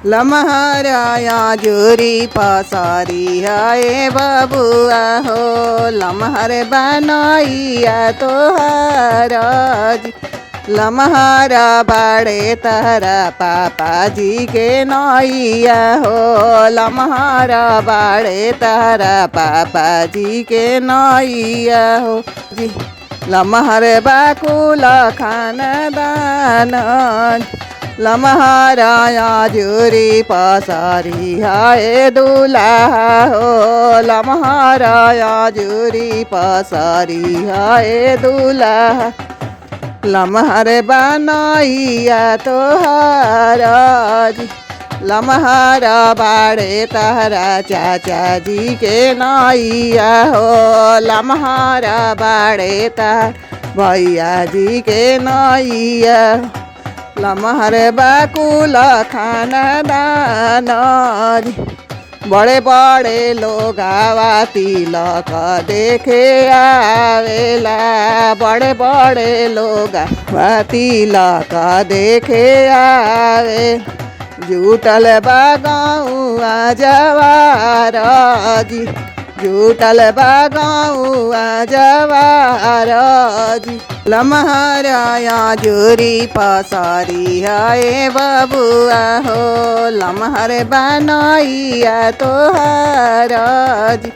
लमहराया जोरी पसारी हाय बबुआ हो लमहर बनैया तोहरा जी। लमहरा बड़े तहरा पापा जी के नैया हो लमहरा बड़े तहरा पापा जी के नैया हो जी। लमहर बाकुल खानदान लमहराया जोरी पसारी हाय दूल्हा हो लमहराया जोरी पसारी हाय दूल्हा। लमहर बनैया तोहरा जी। लमहरा बाड़े तहरा चाचा जी के नैया हो लमहरा बाड़े तहर भैया जी के नैया। लमहर बाकुल खानदान बड़े बड़े लोग आवा तिलक देखे आवेला बड़े बड़े लोग आवा तिलक देखे आवे। जुटल बा गौआ जवार जी जुटल बा गौआ जवार जी। लमहराया जोरी पसारी हाय बबुआ हो लमहर बनैया तोहरा जी।